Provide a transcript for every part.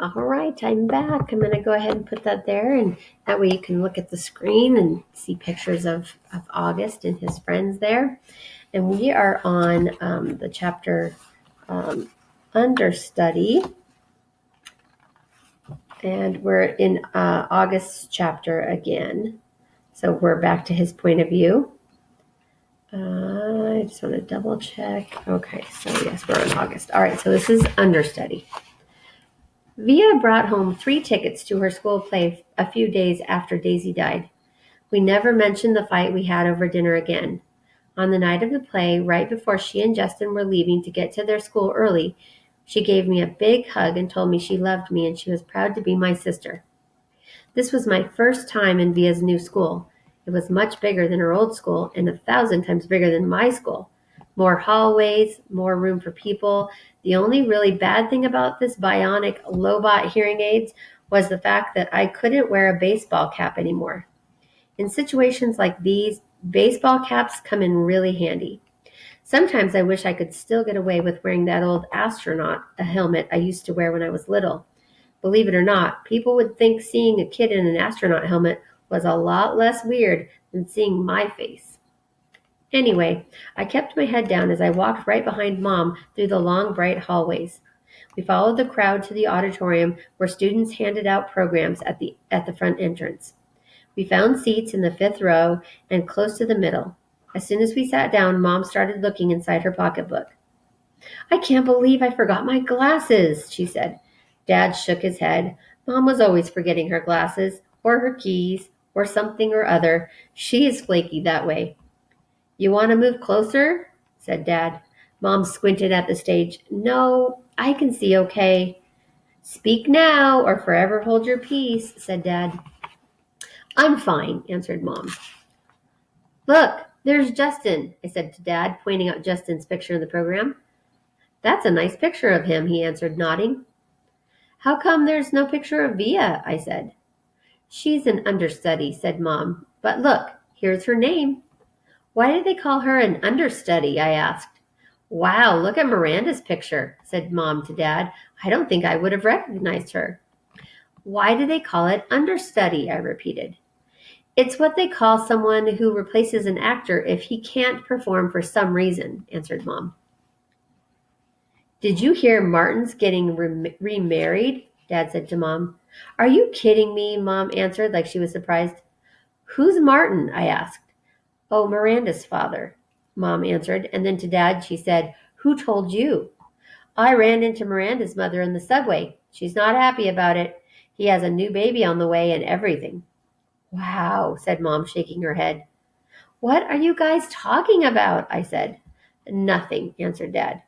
All right, I'm back. I'm going to go ahead and put that there, and that way you can look at the screen and see pictures of August and his friends there. And we are on the chapter Understudy, and we're in August's chapter again. So we're back to his point of view. I just want to double check. Okay, so yes, we're on August. All right, so this is Understudy. Via brought home 3 tickets to her school play a few days after Daisy died. We never mentioned the fight we had over dinner again. On the night of the play, right before she and Justin were leaving to get to their school early, she gave me a big hug and told me she loved me and she was proud to be my sister. This was my first time in Via's new school. It was much bigger than her old school and 1,000 times bigger than my school. More hallways, more room for people. The only really bad thing about this bionic Lobot hearing aids was the fact that I couldn't wear a baseball cap anymore. In situations like these, baseball caps come in really handy. Sometimes I wish I could still get away with wearing that old astronaut helmet I used to wear when I was little. Believe it or not, people would think seeing a kid in an astronaut helmet was a lot less weird than seeing my face. Anyway, I kept my head down as I walked right behind Mom through the long, bright hallways. We followed the crowd to the auditorium where students handed out programs at the front entrance. We found seats in the 5th row and close to the middle. As soon as we sat down, Mom started looking inside her pocketbook. "I can't believe I forgot my glasses," she said. Dad shook his head. Mom was always forgetting her glasses, or her keys, or something or other. She is flaky that way. "You want to move closer?" said Dad. Mom squinted at the stage. "No, I can see okay." "Speak now, or forever hold your peace," said Dad. "I'm fine," answered Mom. "Look, there's Justin," I said to Dad, pointing out Justin's picture in the program. "That's a nice picture of him," he answered, nodding. "How come there's no picture of Via?" I said. "She's an understudy," said Mom. "But look, here's her name." "Why do they call her an understudy?" I asked. "Wow, look at Miranda's picture," said Mom to Dad. "I don't think I would have recognized her." "Why do they call it understudy?" I repeated. "It's what they call someone who replaces an actor if he can't perform for some reason," answered Mom. "Did you hear Martin's getting remarried?" Dad said to Mom. "Are you kidding me?" Mom answered like she was surprised. "Who's Martin?" I asked. "Oh, Miranda's father," Mom answered, and then to Dad she said, "Who told you?" "I ran into Miranda's mother in the subway. She's not happy about it. He has a new baby on the way and everything." "Wow," said Mom, shaking her head. "What are you guys talking about?" I said. "Nothing," answered Dad.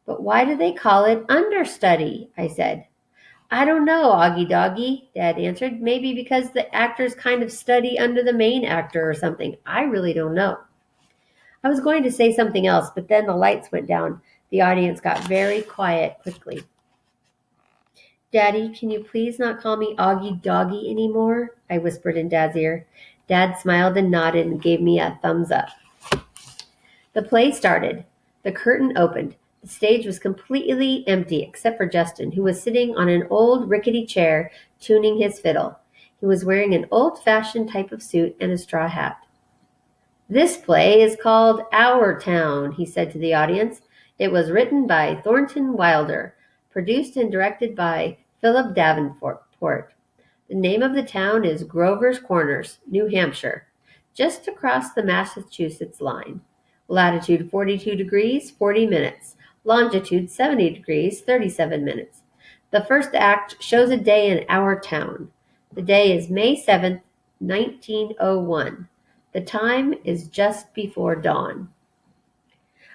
"But why do they call it understudy?" I said. "I don't know, Augie Doggy," Dad answered. "Maybe because the actors kind of study under the main actor or something. I really don't know." I was going to say something else, but then the lights went down. The audience got very quiet quickly. "Daddy, can you please not call me Augie Doggy anymore?" I whispered in Dad's ear. Dad smiled and nodded and gave me a thumbs up. The play started. The curtain opened. The stage was completely empty except for Justin, who was sitting on an old rickety chair tuning his fiddle. He was wearing an old-fashioned type of suit and a straw hat. "This play is called Our Town," he said to the audience. "It was written by Thornton Wilder, produced and directed by Philip Davenport. The name of the town is Grover's Corners, New Hampshire, just across the Massachusetts line. Latitude 42 degrees, 40 minutes. Longitude 70 degrees, 37 minutes. The first act shows a day in our town. The day is May 7th, 1901. The time is just before dawn."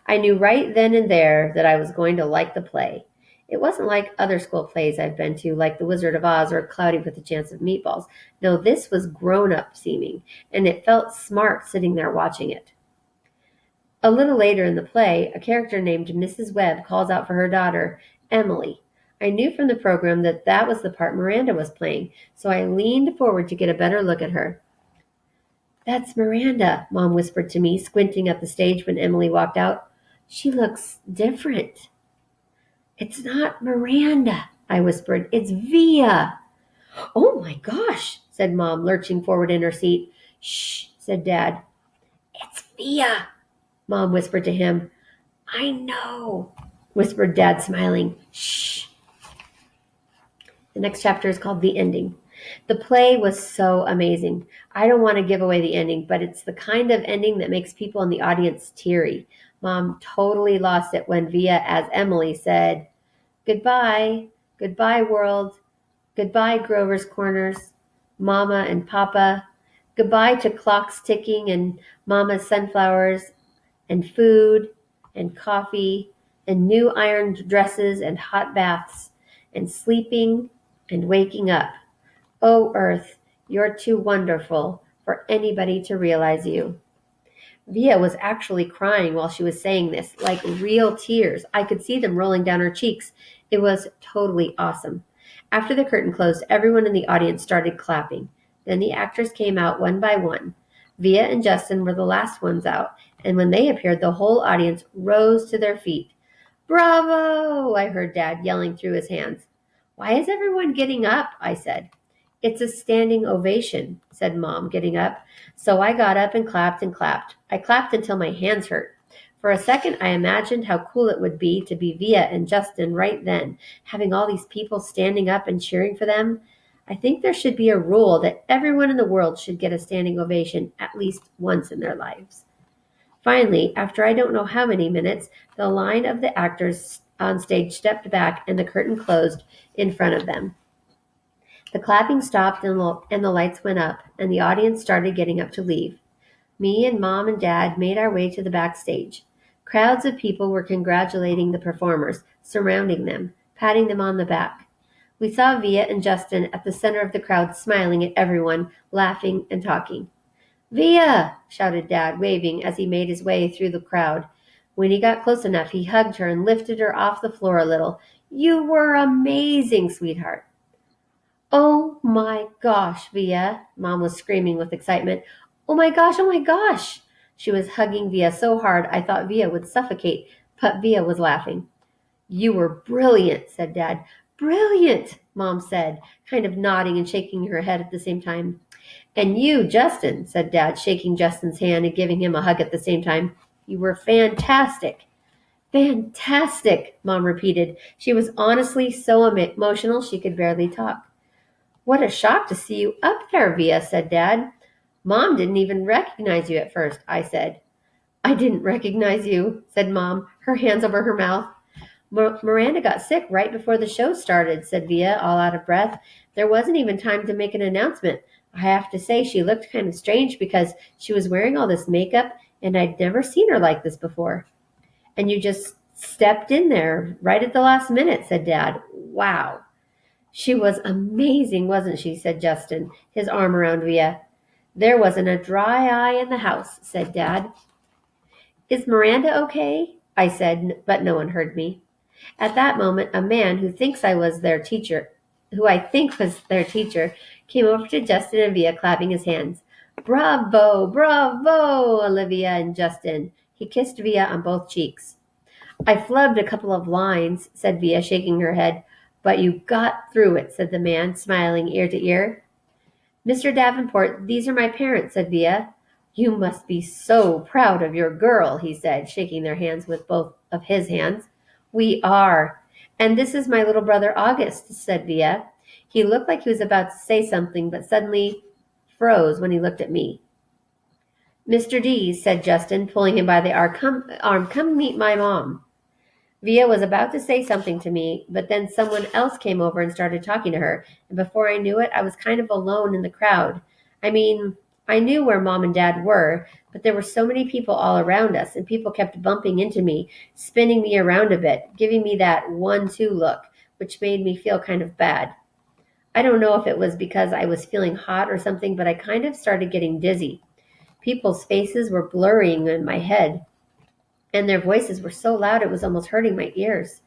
I knew right then and there that I was going to like the play. It wasn't like other school plays I've been to, like The Wizard of Oz or Cloudy with a Chance of Meatballs. No, this was grown-up seeming, and it felt smart sitting there watching it. A little later in the play, a character named Mrs. Webb calls out for her daughter, Emily. I knew from the program that that was the part Miranda was playing, so I leaned forward to get a better look at her. "That's Miranda," Mom whispered to me, squinting at the stage when Emily walked out. "She looks different." "It's not Miranda," I whispered. It's Via. Oh my gosh, said Mom, lurching forward in her seat. Shh, said Dad. It's Via, Mom whispered to him. I know, whispered Dad, smiling. Shh. The next chapter is called The Ending. The play was so amazing. I don't want to give away the ending, but it's the kind of ending that makes people in the audience teary. Mom totally lost it when Via, as Emily, said, Goodbye, goodbye, world. Goodbye, Grover's Corners, Mama and Papa. Goodbye to clocks ticking and Mama's sunflowers and food and coffee and new ironed dresses and hot baths and sleeping and waking up. Oh, Earth, you're too wonderful for anybody to realize you. Via was actually crying while she was saying this, like real tears. I could see them rolling down her cheeks. It was totally awesome. After the curtain closed, everyone in the audience started clapping. Then the actors came out one by one. Via and Justin were the last ones out, and when they appeared, the whole audience rose to their feet. Bravo! I heard Dad yelling through his hands. Why is everyone getting up? I said. It's a standing ovation, said Mom, getting up. So I got up and clapped and clapped. I clapped until my hands hurt. For a second, I imagined how cool it would be to be Via and Justin right then, having all these people standing up and cheering for them. I think there should be a rule that everyone in the world should get a standing ovation at least once in their lives. Finally, after I don't know how many minutes, the line of the actors on stage stepped back and the curtain closed in front of them. The clapping stopped and the lights went up, and the audience started getting up to leave. Me and Mom and Dad made our way to the backstage. Crowds of people were congratulating the performers, surrounding them, patting them on the back. We saw Via and Justin at the center of the crowd, smiling at everyone, laughing and talking. Via! Shouted Dad, waving as he made his way through the crowd. When he got close enough, he hugged her and lifted her off the floor a little. You were amazing, sweetheart. Oh my gosh, Via, Mom was screaming with excitement. Oh my gosh, oh my gosh. She was hugging Via so hard I thought Via would suffocate, but Via was laughing. You were brilliant, said Dad. Brilliant, Mom said, kind of nodding and shaking her head at the same time. And you, Justin, said Dad, shaking Justin's hand and giving him a hug at the same time. You were fantastic. Fantastic, Mom repeated. She was honestly so emotional she could barely talk. What a shock to see you up there, Via, said Dad. Mom didn't even recognize you at first, I said. I didn't recognize you, said Mom, her hands over her mouth. Miranda got sick right before the show started, said Via, all out of breath. There wasn't even time to make an announcement. I have to say she looked kind of strange because she was wearing all this makeup, and I'd never seen her like this before. And you just stepped in there right at the last minute, said Dad. Wow. She was amazing, wasn't she, said Justin, his arm around Via. There wasn't a dry eye in the house, said Dad. Is Miranda okay? I said, but no one heard me. At that moment, a man who I think was their teacher, came over to Justin and Via, clapping his hands. Bravo, bravo, Olivia and Justin. He kissed Via on both cheeks. I flubbed a couple of lines, said Via, shaking her head. But you got through it, said the man, smiling ear to ear. Mr. Davenport, these are my parents, said Via. You must be so proud of your girl, he said, shaking their hands with both of his hands. We are. And this is my little brother August, said Via. He looked like he was about to say something, but suddenly froze when he looked at me. Mr. D, said Justin, pulling him by the arm, come meet my mom. Via was about to say something to me, but then someone else came over and started talking to her, and before I knew it, I was kind of alone in the crowd. I mean, I knew where Mom and Dad were, but there were so many people all around us, and people kept bumping into me, spinning me around a bit, giving me that 1-2 look, which made me feel kind of bad. I don't know if it was because I was feeling hot or something, but I kind of started getting dizzy. People's faces were blurring in my head, and their voices were so loud it was almost hurting my ears.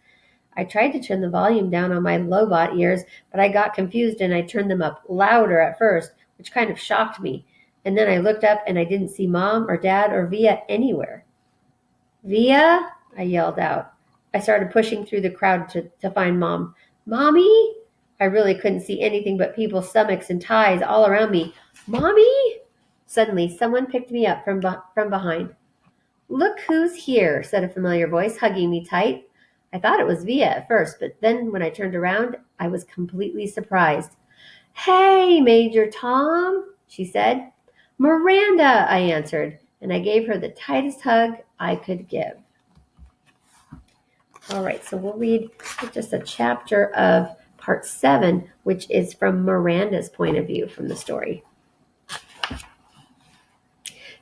I tried to turn the volume down on my Lobot ears, but I got confused and I turned them up louder at first, which kind of shocked me. And then I looked up and I didn't see Mom or Dad or Via anywhere. Via? I yelled out. I started pushing through the crowd to find Mom. Mommy? I really couldn't see anything but people's stomachs and ties all around me. Mommy? Suddenly, someone picked me up from behind. Look who's here, said a familiar voice, hugging me tight. I thought it was Via at first, but then when I turned around, I was completely surprised. Hey, Major Tom, she said. Miranda, I answered, and I gave her the tightest hug I could give. All right, so we'll read just a chapter of part 7, which is from Miranda's point of view from the story.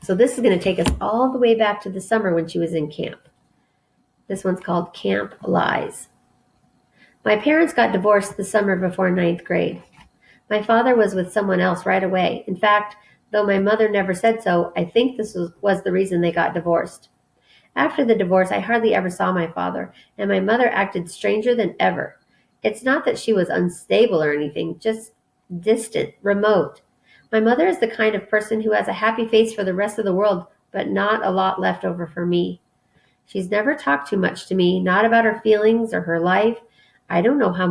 So this is going to take us all the way back to the summer when she was in camp. This one's called Camp Lies. My parents got divorced the summer before 9th grade. My father was with someone else right away. In fact, though my mother never said so, I think this was the reason they got divorced. After the divorce, I hardly ever saw my father, and my mother acted stranger than ever. It's not that she was unstable or anything, just distant, remote. My mother is the kind of person who has a happy face for the rest of the world, but not a lot left over for me. She's never talked too much to me, not about her feelings or her life. I don't know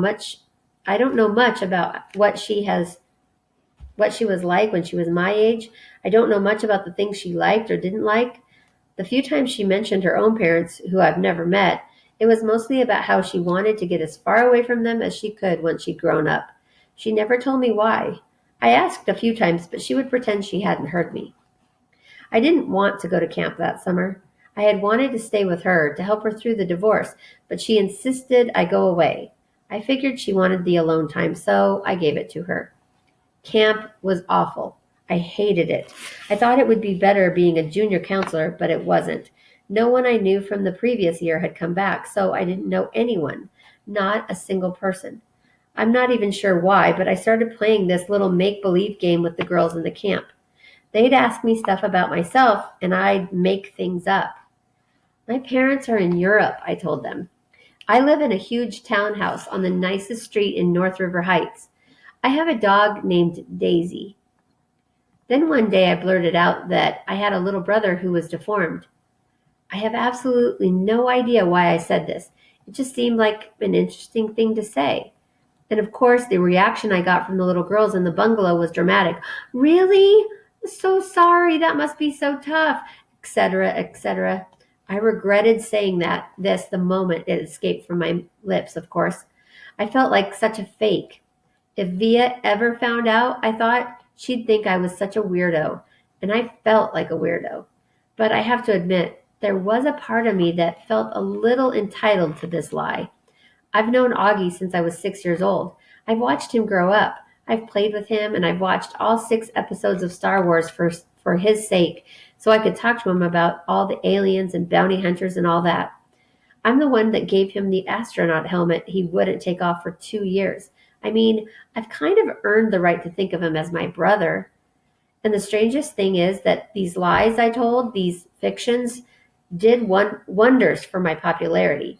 much about what she was like when she was my age. I don't know much about the things she liked or didn't like. The few times she mentioned her own parents, who I've never met, it was mostly about how she wanted to get as far away from them as she could once she'd grown up. She never told me why. I asked a few times, but she would pretend she hadn't heard me. I didn't want to go to camp that summer. I had wanted to stay with her to help her through the divorce, but she insisted I go away. I figured she wanted the alone time, so I gave it to her. Camp was awful. I hated it. I thought it would be better being a junior counselor, but it wasn't. No one I knew from the previous year had come back, so I didn't know anyone, not a single person. I'm not even sure why, but I started playing this little make-believe game with the girls in the camp. They'd ask me stuff about myself, and I'd make things up. My parents are in Europe, I told them. I live in a huge townhouse on the nicest street in North River Heights. I have a dog named Daisy. Then one day I blurted out that I had a little brother who was deformed. I have absolutely no idea why I said this. It just seemed like an interesting thing to say. And of course, the reaction I got from the little girls in the bungalow was dramatic. Really? So sorry, that must be so tough, etc., etc. I regretted saying this the moment it escaped from my lips, of course. I felt like such a fake. If Via ever found out, I thought, she'd think I was such a weirdo, and I felt like a weirdo. But I have to admit, there was a part of me that felt a little entitled to this lie. I've known Augie since I was 6 years old. I've watched him grow up. I've played with him, and I've watched all 6 episodes of Star Wars for his sake, so I could talk to him about all the aliens and bounty hunters and all that. I'm the one that gave him the astronaut helmet he wouldn't take off for 2 years. I mean, I've kind of earned the right to think of him as my brother. And the strangest thing is that these lies I told, these fictions, did wonders for my popularity.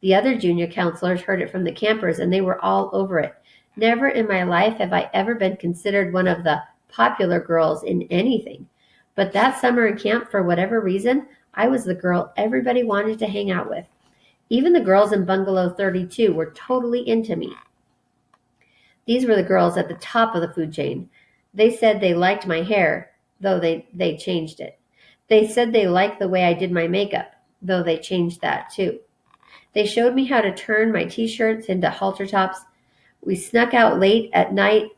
The other junior counselors heard it from the campers, and they were all over it. Never in my life have I ever been considered one of the popular girls in anything. But that summer in camp, for whatever reason, I was the girl everybody wanted to hang out with. Even the girls in Bungalow 32 were totally into me. These were the girls at the top of the food chain. They said they liked my hair, though they changed it. They said they liked the way I did my makeup, though they changed that too. They showed me how to turn my t-shirts into halter tops. We snuck out late at night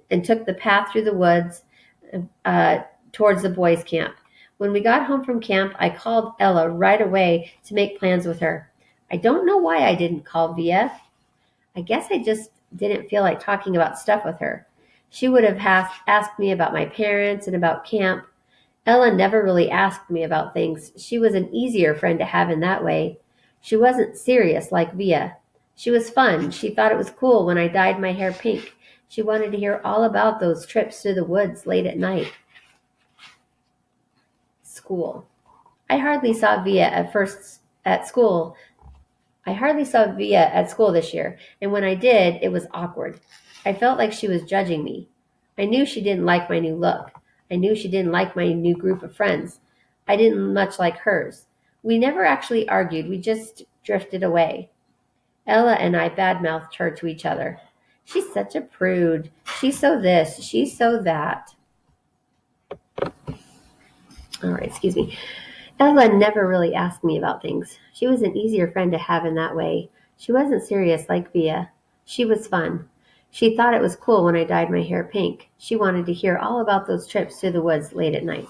and took the path through the woods towards the boys' camp. When we got home from camp, I called Ella right away to make plans with her. I don't know why I didn't call Via. I guess I just didn't feel like talking about stuff with her. She would have asked me about my parents and about camp. Ella never really asked me about things. She was an easier friend to have in that way. She wasn't serious like Via. She was fun. She thought it was cool when I dyed my hair pink. She wanted to hear all about those trips through the woods late at night. School. I hardly saw Via at school. I hardly saw Via at school this year, and when I did, it was awkward. I felt like she was judging me. I knew she didn't like my new look. I knew she didn't like my new group of friends. I didn't much like hers. We never actually argued. We just drifted away. Ella and I badmouthed her to each other. She's such a prude. She's so this. She's so that. All right, excuse me. Ella never really asked me about things. She was an easier friend to have in that way. She wasn't serious like Via. She was fun. She thought it was cool when I dyed my hair pink. She wanted to hear all about those trips to the woods late at night.